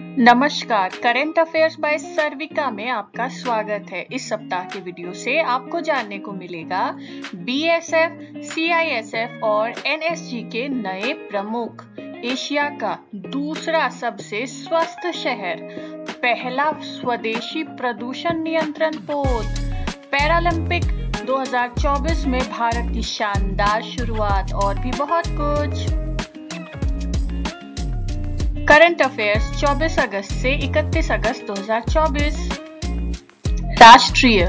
नमस्कार, current affairs bye सर्विका में आपका स्वागत है। इस सप्ताह के वीडियो से आपको जानने को मिलेगा बीएसएफ, सीआईएसएफ और एनएसजी के नए प्रमुख, एशिया का दूसरा सबसे स्वस्थ शहर, पहला स्वदेशी प्रदूषण नियंत्रण पोत, पैरालंपिक 2024 में भारत की शानदार शुरुआत और भी बहुत कुछ। करंट अफेयर्स 24 अगस्त से 31 अगस्त 2024। राष्ट्रीय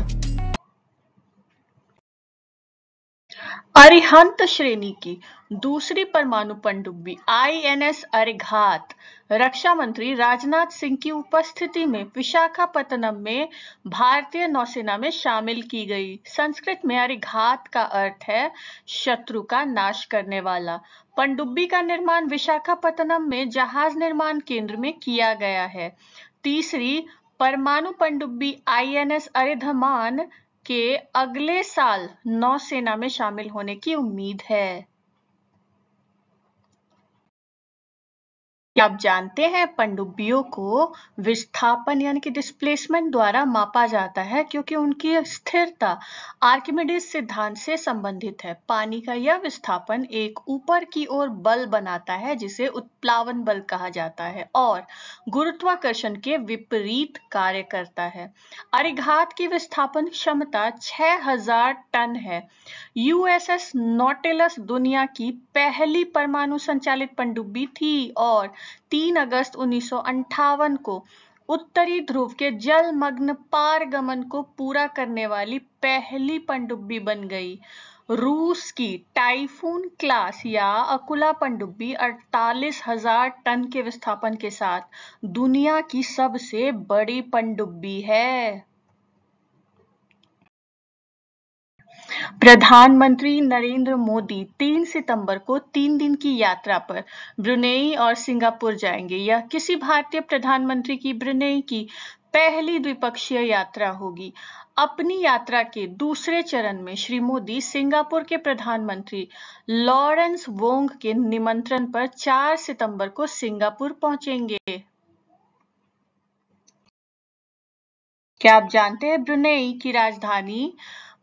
अरिहंत श्रेणी की दूसरी परमाणु पनडुब्बी आईएनएस अरिघात रक्षा मंत्री राजनाथ सिंह की उपस्थिति में विशाखापत्तनम में भारतीय नौसेना में शामिल की गई। संस्कृत में अरिघात का अर्थ है शत्रु का नाश करने वाला। पनडुब्बी का निर्माण विशाखापत्तनम में जहाज निर्माण केंद्र में किया गया है। तीसरी परमाणु पनडुब्बी आईएनएस अरिधमान के अगले साल नौसेना में शामिल होने की उम्मीद है। क्या आप जानते हैं पनडुब्बियों को विस्थापन यानी कि डिस्प्लेसमेंट द्वारा मापा जाता है क्योंकि उनकी स्थिरता आर्किमिडीज सिद्धांत से संबंधित है। पानी का यह विस्थापन एक ऊपर की ओर बल बनाता है जिसे उत्प्लावन बल कहा जाता है और गुरुत्वाकर्षण के विपरीत कार्य करता है। अरिघात की विस्थापन क्षमता 6000 टन है। यूएसएस नॉटिलस दुनिया की पहली परमाणु संचालित पनडुब्बी थी और 3 अगस्त 1958 को उत्तरी ध्रुव के जलमग्न पारगमन को पूरा करने वाली पहली पनडुब्बी बन गई। रूस की टाइफून क्लास या अकुला पनडुब्बी 48,000 टन के विस्थापन के साथ दुनिया की सबसे बड़ी पनडुब्बी है। प्रधानमंत्री नरेंद्र मोदी 3 सितंबर को 3 दिन की यात्रा पर ब्रुनेई और सिंगापुर जाएंगे। यह किसी भारतीय प्रधानमंत्री की ब्रुनेई की पहली द्विपक्षीय यात्रा होगी। अपनी यात्रा के दूसरे चरण में श्री मोदी सिंगापुर के प्रधानमंत्री लॉरेंस वोंग के निमंत्रण पर 4 सितंबर को सिंगापुर पहुंचेंगे। क्या आप जानते हैं ब्रुनेई की राजधानी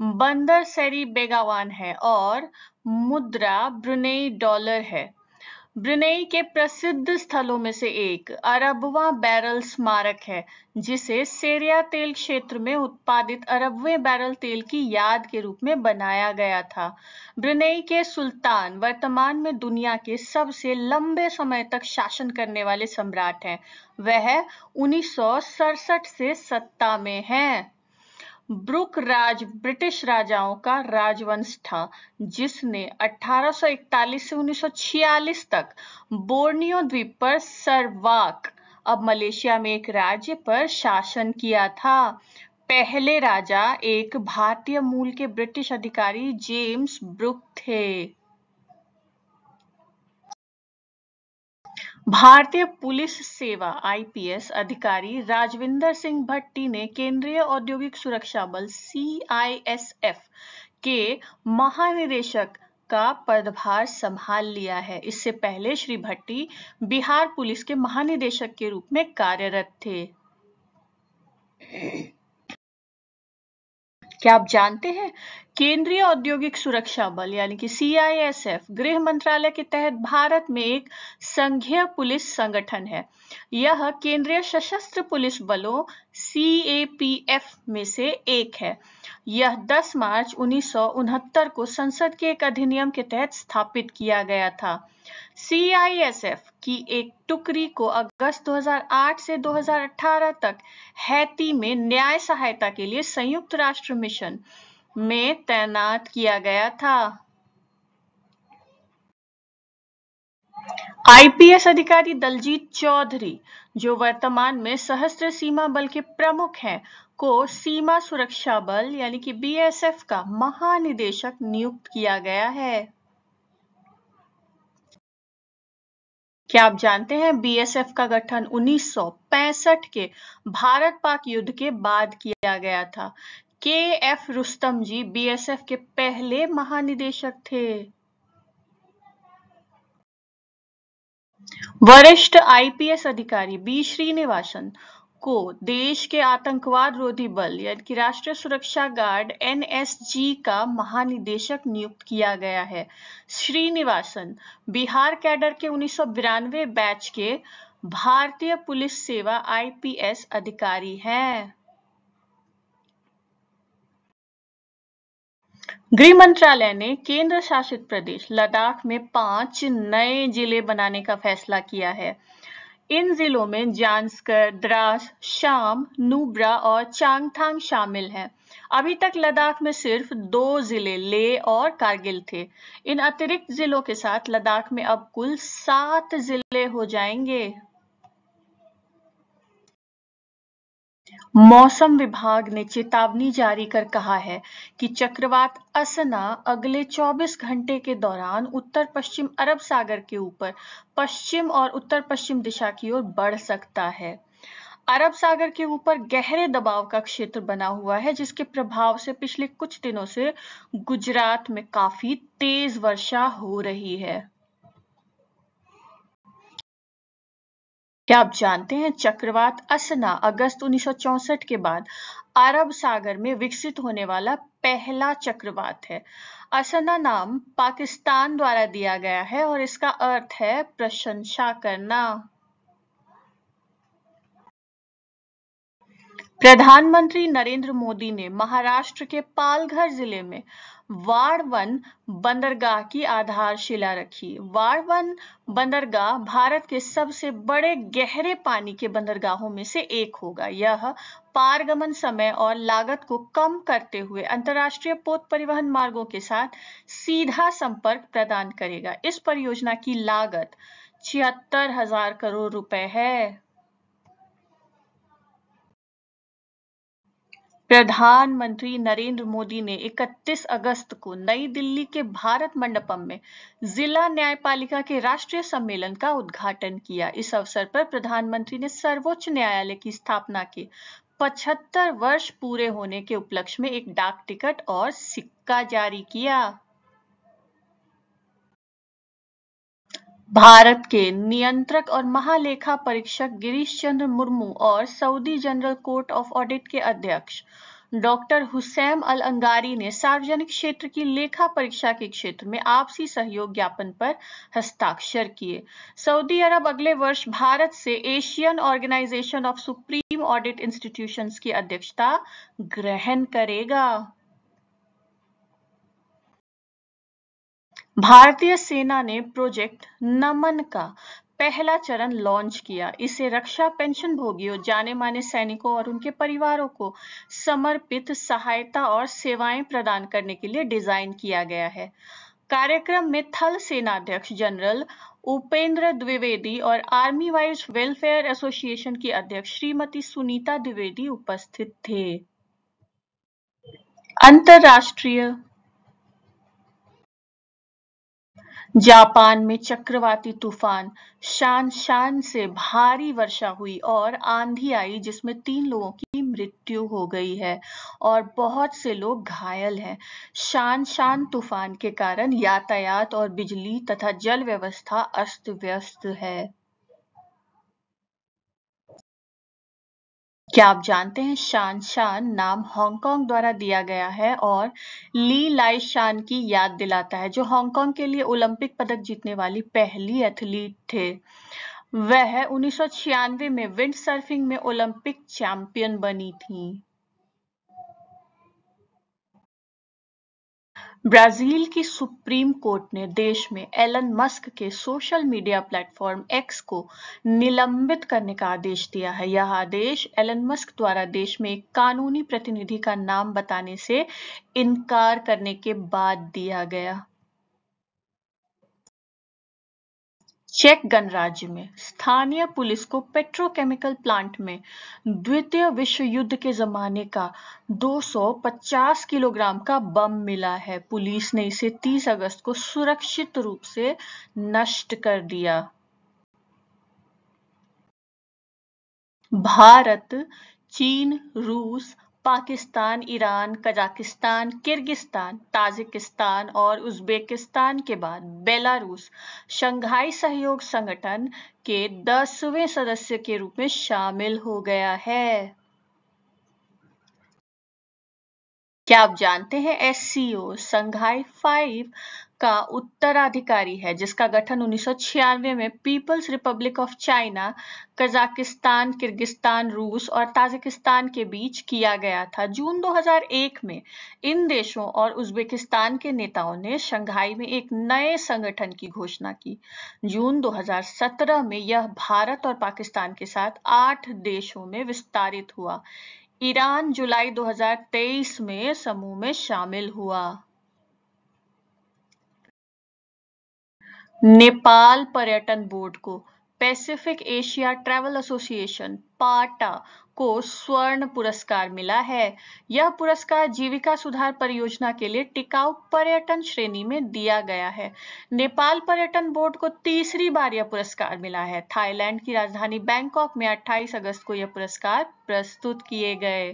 बंदर सेरी बेगावान है और मुद्रा ब्रुनेई डॉलर है। ब्रुनेई के प्रसिद्ध स्थलों में से एक अरबवां बैरल स्मारक है जिसे सेरिया तेल क्षेत्र में उत्पादित अरबवें बैरल तेल की याद के रूप में बनाया गया था। ब्रुनेई के सुल्तान वर्तमान में दुनिया के सबसे लंबे समय तक शासन करने वाले सम्राट हैं। वह 1967 से सत्ता में हैं। ब्रुक राज ब्रिटिश राजाओं का राजवंश था जिसने 1841 से 1946 तक बोर्नियो द्वीप पर सरवाक, अब मलेशिया में एक राज्य, पर शासन किया था। पहले राजा एक भारतीय मूल के ब्रिटिश अधिकारी जेम्स ब्रुक थे। भारतीय पुलिस सेवा आईपीएस अधिकारी राजविंदर सिंह भट्टी ने केंद्रीय औद्योगिक सुरक्षा बल सीआईएसएफ के महानिदेशक का पदभार संभाल लिया है। इससे पहले श्री भट्टी बिहार पुलिस के महानिदेशक के रूप में कार्यरत थे। क्या आप जानते हैं केंद्रीय औद्योगिक सुरक्षा बल यानी कि सीआईएसएफ गृह मंत्रालय के तहत भारत में एक संघीय पुलिस संगठन है। यह केंद्रीय सशस्त्र पुलिस बलों सीएपीएफ में से एक है। यह 10 मार्च 1969 को संसद के एक अधिनियम के तहत स्थापित किया गया था। सीआईएसएफ की एक टुकड़ी को अगस्त 2008 से 2018 तक हैती में न्याय सहायता के लिए संयुक्त राष्ट्र मिशन में तैनात किया गया था। आईपीएस अधिकारी दलजीत चौधरी, जो वर्तमान में सशस्त्र सीमा बल के प्रमुख हैं, को सीमा सुरक्षा बल यानी कि बीएसएफ का महानिदेशक नियुक्त किया गया है। क्या आप जानते हैं बीएसएफ का गठन 1965 के भारत पाक युद्ध के बाद किया गया था। के.एफ. रुस्तम जी बीएसएफ के पहले महानिदेशक थे। वरिष्ठ आईपीएस अधिकारी बी श्रीनिवासन को देश के आतंकवाद रोधी बल यानी कि राष्ट्रीय सुरक्षा गार्ड एनएसजी का महानिदेशक नियुक्त किया गया है। श्रीनिवासन बिहार कैडर के 1992 बैच के भारतीय पुलिस सेवा आईपीएस अधिकारी हैं। गृह मंत्रालय ने केंद्र शासित प्रदेश लद्दाख में 5 नए जिले बनाने का फैसला किया है। इन जिलों में जांस्कर, द्रास, शाम, नुब्रा और चांगथांग शामिल हैं। अभी तक लद्दाख में सिर्फ 2 जिले लेह और कारगिल थे। इन अतिरिक्त जिलों के साथ लद्दाख में अब कुल 7 जिले हो जाएंगे। मौसम विभाग ने चेतावनी जारी कर कहा है कि चक्रवात असना अगले 24 घंटे के दौरान उत्तर पश्चिम अरब सागर के ऊपर पश्चिम और उत्तर पश्चिम दिशा की ओर बढ़ सकता है। अरब सागर के ऊपर गहरे दबाव का क्षेत्र बना हुआ है, जिसके प्रभाव से पिछले कुछ दिनों से गुजरात में काफी तेज वर्षा हो रही है। क्या आप जानते हैं चक्रवात असना अगस्त 1964 के बाद अरब सागर में विकसित होने वाला पहला चक्रवात है। असना नाम पाकिस्तान द्वारा दिया गया है और इसका अर्थ है प्रशंसा करना। प्रधानमंत्री नरेंद्र मोदी ने महाराष्ट्र के पालघर जिले में वाड़वन बंदरगाह की आधारशिला रखी। वाड़वन बंदरगाह भारत के सबसे बड़े गहरे पानी के बंदरगाहों में से एक होगा। यह पारगमन समय और लागत को कम करते हुए अंतर्राष्ट्रीय पोत परिवहन मार्गों के साथ सीधा संपर्क प्रदान करेगा। इस परियोजना की लागत 76,000 करोड़ रुपए है। प्रधानमंत्री नरेंद्र मोदी ने 31 अगस्त को नई दिल्ली के भारत मंडपम में जिला न्यायपालिका के राष्ट्रीय सम्मेलन का उद्घाटन किया। इस अवसर पर प्रधानमंत्री ने सर्वोच्च न्यायालय की स्थापना के 75 वर्ष पूरे होने के उपलक्ष्य में एक डाक टिकट और सिक्का जारी किया। भारत के नियंत्रक और महालेखा परीक्षक गिरीश चंद्र मुर्मू और Saudi general court of audit के अध्यक्ष डॉक्टर हुसैम अल अंगारी ने सार्वजनिक क्षेत्र की लेखा परीक्षा के क्षेत्र में आपसी सहयोग ज्ञापन पर हस्ताक्षर किए। सऊदी अरब अगले वर्ष भारत से Asian Organisation of Supreme Audit Institutions की अध्यक्षता ग्रहण करेगा। भारतीय सेना ने प्रोजेक्ट नमन का पहला चरण लॉन्च किया। इसे रक्षा पेंशन भोगियों, जाने माने सैनिकों और उनके परिवारों को समर्पित सहायता और सेवाएं प्रदान करने के लिए डिजाइन किया गया है। कार्यक्रम में थल सेनाध्यक्ष जनरल उपेंद्र द्विवेदी और आर्मी वाइज वेलफेयर एसोसिएशन की अध्यक्ष श्रीमती सुनीता द्विवेदी उपस्थित थे। अंतरराष्ट्रीय जापान में चक्रवाती तूफान शान से भारी वर्षा हुई और आंधी आई, जिसमें 3 लोगों की मृत्यु हो गई है और बहुत से लोग घायल हैं। शान तूफान के कारण यातायात और बिजली तथा जल व्यवस्था अस्त व्यस्त है। क्या आप जानते हैं शान नाम हांगकांग द्वारा दिया गया है और ली लाई शान की याद दिलाता है, जो हांगकांग के लिए ओलंपिक पदक जीतने वाली पहली एथलीट थे। वह 1996 में विंड सर्फिंग में ओलंपिक चैंपियन बनी थी। ब्राजील की सुप्रीम कोर्ट ने देश में एलन मस्क के सोशल मीडिया प्लेटफॉर्म एक्स को निलंबित करने का आदेश दिया है। यह आदेश एलन मस्क द्वारा देश में एक कानूनी प्रतिनिधि का नाम बताने से इनकार करने के बाद दिया गया। चेक गणराज्य में स्थानीय पुलिस को पेट्रोकेमिकल प्लांट में द्वितीय विश्व युद्ध के जमाने का 250 किलोग्राम का बम मिला है। पुलिस ने इसे 30 अगस्त को सुरक्षित रूप से नष्ट कर दिया। भारत, चीन, रूस, Pakistan, Iran, Kazakhstan, Kyrgyzstan, Tajikistan और उज़्बेकिस्तान के बाद बेलारूस शंघाई सहयोग संगठन के 10वें सदस्य के रूप में शामिल हो गया है। क्या आप जानते हैं SCO संघाई 5 का उत्तराधिकारी है, जिसका गठन 1996 में People's Republic of China, Kazakhstan, Kyrgyzstan, रूस और ताजिकिस्तान के बीच किया गया था। जून 2001 में इन देशों और उज़्बेकिस्तान के नेताओं ने शंघाई में एक नए संगठन की घोषणा की। जून 2017 में यह भारत और पाकिस्तान के साथ 8 देशों में विस्तारित हुआ। ईरान जुलाई 2023 में समूह में शामिल हुआ। नेपाल पर्यटन बोर्ड को पैसिफिक एशिया ट्रैवल एसोसिएशन पाटा को स्वर्ण पुरस्कार मिला है। यह पुरस्कार जीविका सुधार परियोजना के लिए टिकाऊ पर्यटन श्रेणी में दिया गया है। नेपाल पर्यटन बोर्ड को तीसरी बार यह पुरस्कार मिला है। थाईलैंड की राजधानी बैंकॉक में 28 अगस्त को यह पुरस्कार प्रस्तुत किए गए।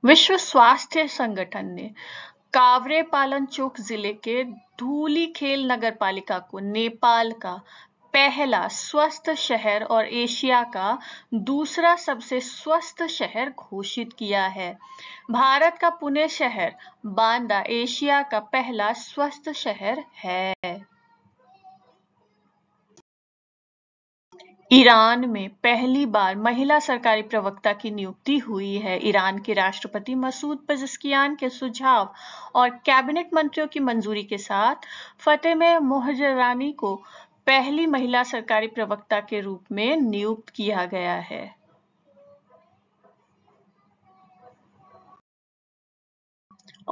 विश्व स्वास्थ्य संगठन ने कावरे पालनचोक जिले के धूलीखेल नगरपालिका को नेपाल का पहला स्वस्थ शहर और एशिया का दूसरा सबसे स्वस्थ शहर घोषित किया है। भारत का पुणे शहर बांदा एशिया का पहला स्वस्थ शहर है। ईरान में पहली बार महिला सरकारी प्रवक्ता की नियुक्ति हुई है। ईरान के राष्ट्रपति मसूद पेज़ेश्कियान के सुझाव और कैबिनेट मंत्रियों की मंजूरी के साथ फातेमा मोहज्जरानी को पहली महिला सरकारी प्रवक्ता के रूप में नियुक्त किया गया है।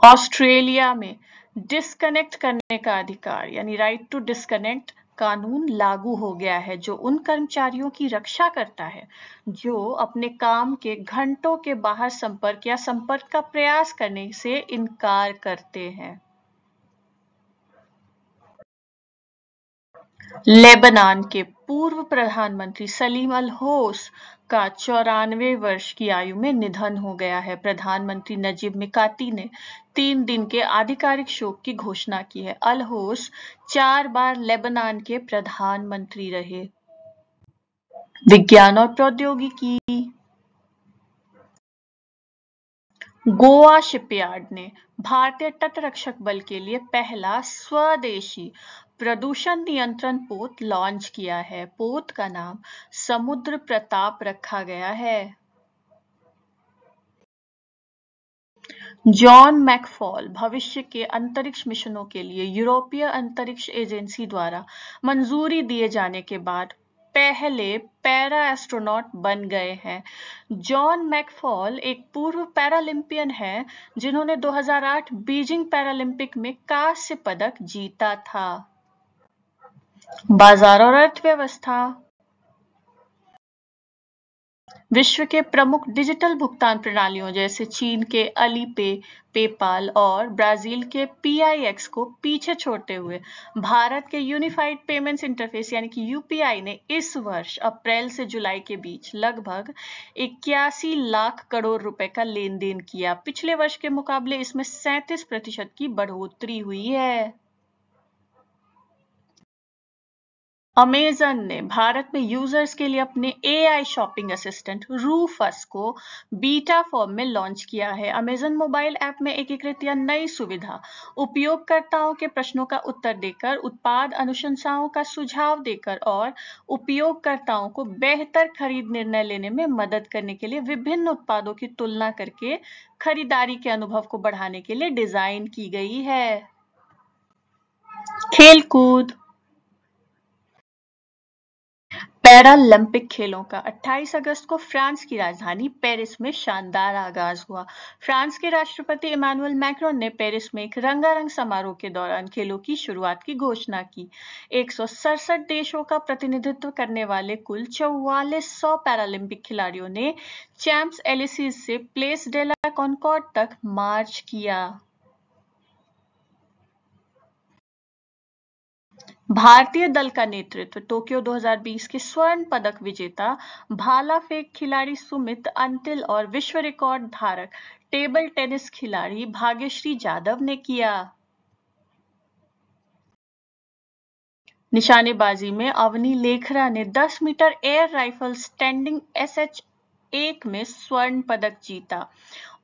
ऑस्ट्रेलिया में डिस्कनेक्ट करने का अधिकार यानी राइट टू डिस्कनेक्ट कानून लागू हो गया है, जो उन कर्मचारियों की रक्षा करता है जो अपने काम के घंटों के बाहर संपर्क या संपर्क का प्रयास करने से इनकार करते हैं। लेबनान के पूर्व प्रधानमंत्री सलीम अल होस का 94 वर्ष की आयु में निधन हो गया है। प्रधानमंत्री नजीब मिकाती ने 3 दिन के आधिकारिक शोक की घोषणा की है। अल होस 4 बार लेबनान के प्रधानमंत्री रहे। विज्ञान और प्रौद्योगिकी। गोवा शिपयार्ड ने भारतीय तटरक्षक बल के लिए पहला स्वदेशी प्रदूषण नियंत्रण पोत लॉन्च किया है। पोत का नाम समुद्र प्रताप रखा गया है। जॉन मैकफॉल भविष्य के अंतरिक्ष मिशनों के लिए यूरोपीय अंतरिक्ष एजेंसी द्वारा मंजूरी दिए जाने के बाद पहले पैरा एस्ट्रोनॉट बन गए हैं। जॉन मैकफॉल एक पूर्व पैरालंपियन हैं जिन्होंने 2008 बीजिंग पैरालंपिक में कांस्य पदक जीता था। बाजार और अर्थव्यवस्था। विश्व के प्रमुख डिजिटल भुगतान प्रणालियों जैसे चीन के अलीपे, पेपाल और ब्राजील के PIX को पीछे छोड़ते हुए भारत के यूनिफाइड पेमेंट्स इंटरफेस यानी कि UPI ने इस वर्ष अप्रैल से जुलाई के बीच लगभग 81 लाख करोड़ रुपए का लेन देन किया। पिछले वर्ष के मुकाबले इसमें 37% की बढ़ोतरी हुई है। अमेजन ने भारत में यूजर्स के लिए अपने AI शॉपिंग असिस्टेंट रूफस को बीटा फॉर्म में लॉन्च किया है। अमेजन मोबाइल ऐप में एकीकृत यह नई सुविधा उपयोगकर्ताओं के प्रश्नों का उत्तर देकर, उत्पाद अनुशंसाओं का सुझाव देकर और उपयोगकर्ताओं को बेहतर खरीद निर्णय लेने में मदद करने के लिए विभिन्न उत्पादों की तुलना करके खरीदारी के अनुभव को बढ़ाने के लिए डिजाइन की गई है। खेलकूद। पैरालंपिक खेलों का 28 अगस्त को फ्रांस की राजधानी पेरिस में शानदार आगाज हुआ। फ्रांस के राष्ट्रपति इमैनुअल मैक्रोन ने पेरिस में एक रंगारंग समारोह के दौरान खेलों की शुरुआत की घोषणा की। 167 देशों का प्रतिनिधित्व करने वाले कुल 4400 पैरालंपिक खिलाड़ियों ने चैम्प्स एलिसीज से प्लेस डे ला कॉन्कॉर्ड तक मार्च किया। भारतीय दल का नेतृत्व टोक्यो 2020 के स्वर्ण पदक विजेता भाला फेंक खिलाड़ी सुमित अंतिल और विश्व रिकॉर्ड धारक टेबल टेनिस खिलाड़ी भाग्यश्री जाधव ने किया। निशानेबाजी में अवनी लेखरा ने 10 metre air rifle standing SH1 में स्वर्ण पदक जीता।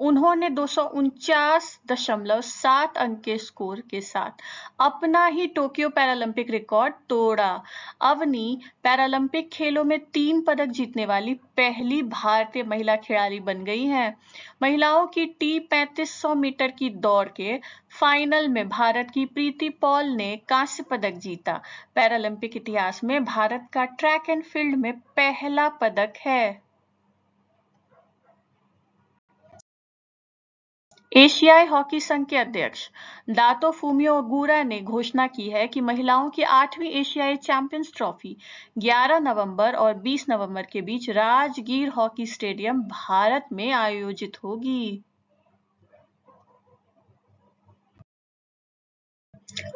उन्होंने 249.7 अंक के स्कोर के साथ अपना ही टोक्यो पैरालंपिक रिकॉर्ड तोड़ा। अवनी पैरालंपिक खेलों में 3 पदक जीतने वाली पहली भारतीय महिला खिलाड़ी बन गई हैं। महिलाओं की T3500 मीटर की दौड़ के फाइनल में भारत की प्रीति पॉल ने कांस्य पदक जीता। पैरालंपिक इतिहास में भारत का ट्रैक एंड फील्ड में पहला पदक है। एशियाई हॉकी संघ के अध्यक्ष दातो फुमियो ओगुरा ने घोषणा की है कि महिलाओं की 8वीं एशियाई चैंपियंस ट्रॉफी 11 नवंबर और 20 नवंबर के बीच राजगीर हॉकी स्टेडियम भारत में आयोजित होगी।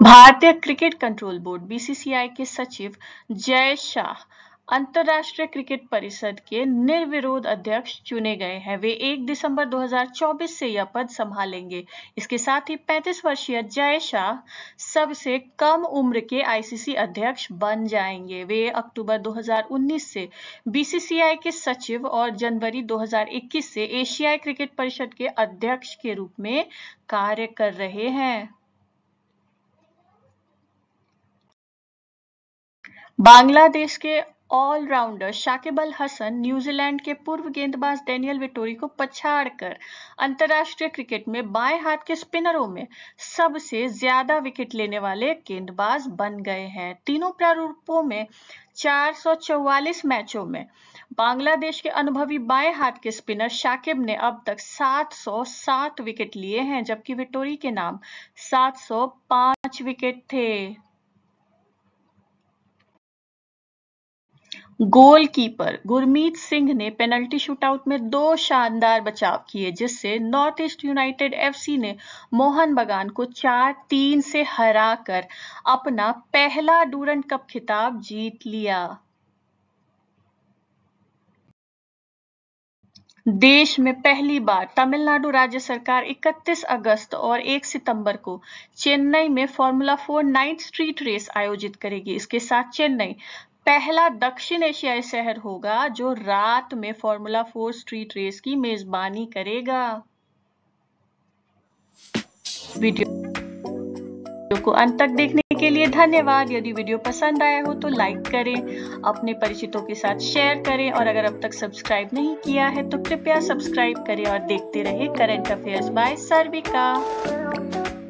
भारतीय क्रिकेट कंट्रोल बोर्ड BCCI के सचिव जय शाह अंतर्राष्ट्रीय क्रिकेट परिषद के निर्विरोध अध्यक्ष चुने गए हैं। वे 1 दिसंबर 2024 से यह पद संभालेंगे। इसके साथ ही 35 वर्षीय जय शाह सबसे कम उम्र के ICC अध्यक्ष बन जाएंगे। वे अक्टूबर 2019 से BCCI के सचिव और जनवरी 2021 से एशियाई क्रिकेट परिषद के अध्यक्ष के रूप में कार्य कर रहे हैं। बांग्लादेश के ऑलराउंडर शाकिब अल हसन न्यूजीलैंड के पूर्व गेंदबाज डेनियल विटोरी को पछाड़कर अंतर्राष्ट्रीय क्रिकेट में बाएं हाथ के स्पिनरों में सबसे ज्यादा विकेट लेने वाले गेंदबाज बन गए हैं। तीनों प्रारूपों में 444 मैचों में बांग्लादेश के अनुभवी बाएं हाथ के स्पिनर शाकिब ने अब तक 707 विकेट लिए हैं, जबकि विटोरी के नाम 705 विकेट थे। गोलकीपर गुरमीत सिंह ने पेनल्टी शूटआउट में 2 शानदार बचाव किए, जिससे नॉर्थ ईस्ट यूनाइटेड FC ने मोहन बगान को 4-3 से हराकर अपना पहला डूरंड कप खिताब जीत लिया। देश में पहली बार तमिलनाडु राज्य सरकार 31 अगस्त और 1 सितंबर को चेन्नई में फॉर्मूला 4 नाइट स्ट्रीट रेस आयोजित करेगी। इसके साथ चेन्नई पहला दक्षिण एशियाई शहर होगा जो रात में फॉर्मूला 4 स्ट्रीट रेस की मेजबानी करेगा। वीडियो को अंत तक देखने के लिए धन्यवाद। यदि वीडियो पसंद आया हो तो लाइक करें, अपने परिचितों के साथ शेयर करें और अगर अब तक सब्सक्राइब नहीं किया है तो कृपया सब्सक्राइब करें और देखते रहिए करंट अफेयर्स बाय सर्विका।